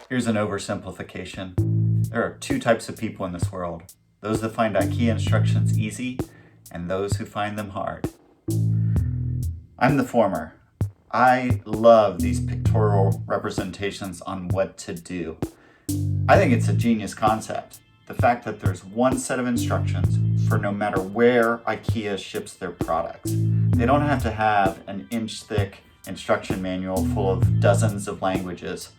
Here's an oversimplification. There are two types of people in this world. Those that find Ikea instructions easy and those who find them hard. I'm the former. I love these pictorial representations on what to do. I think it's a genius concept. The fact that there's one set of instructions for no matter where Ikea ships their products. They don't have to have an inch-thick instruction manual full of dozens of languages.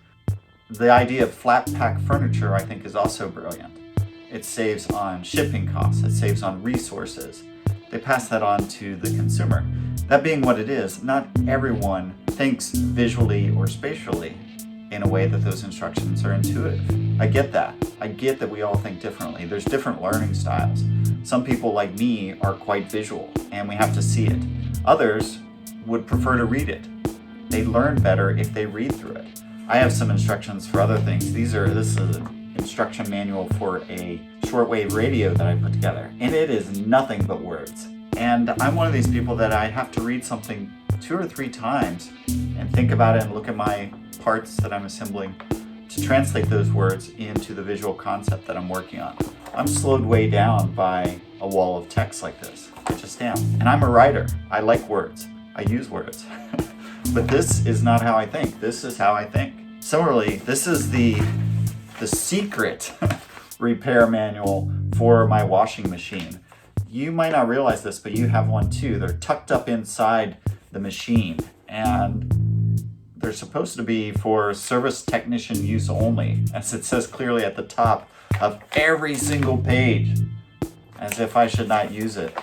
The idea of flat pack furniture, I think, is also brilliant. It saves on shipping costs, it saves on resources. They pass that on to the consumer. That being what it is, not everyone thinks visually or spatially in a way that those instructions are intuitive. I get that. I get that we all think differently. There's different learning styles. Some people like me are quite visual and we have to see it. Others would prefer to read it. They learn better if they read through it. I have some instructions for other things. This is an instruction manual for a shortwave radio that I put together, and it is nothing but words. And I'm one of these people that I have to read something 2 or 3 times and think about it and look at my parts that I'm assembling to translate those words into the visual concept that I'm working on. I'm slowed way down by a wall of text like this. I just am. And I'm a writer. I like words. I use words. But this is not how I think. This is how I think. Similarly, this is the secret repair manual for my washing machine. You might not realize this, but you have one too. They're tucked up inside the machine, and they're supposed to be for service technician use only, as it says clearly at the top of every single page, as if I should not use it.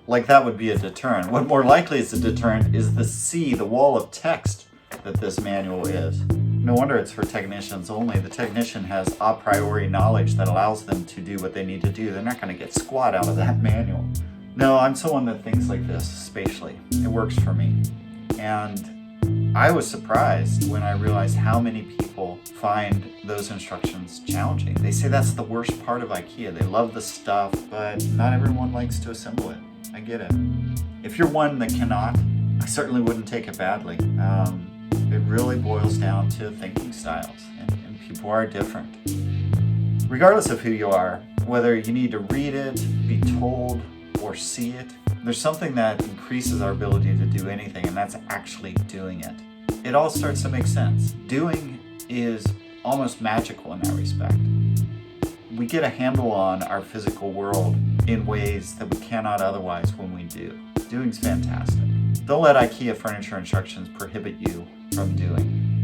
Like that would be a deterrent. What more likely is a deterrent is the wall of text that this manual is. No wonder it's for technicians only. The technician has a priori knowledge that allows them to do what they need to do. They're not going to get squat out of that manual. No, I'm someone that thinks like this spatially. It works for me. And I was surprised when I realized how many people find those instructions challenging. They say that's the worst part of Ikea. They love the stuff, but not everyone likes to assemble it. I get it. If you're one that cannot, I certainly wouldn't take it badly. It really boils down to thinking styles, and people are different. Regardless of who you are, whether you need to read it, be told, or see it, there's something that increases our ability to do anything, and that's actually doing it. It all starts to make sense. Doing is almost magical in that respect. We get a handle on our physical world in ways that we cannot otherwise when we do. Doing's fantastic. Don't let Ikea furniture instructions prohibit you from doing.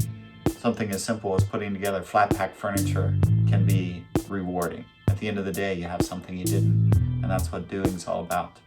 Something as simple as putting together flat pack furniture can be rewarding. At the end of the day, you have something you didn't, and that's what doing's all about.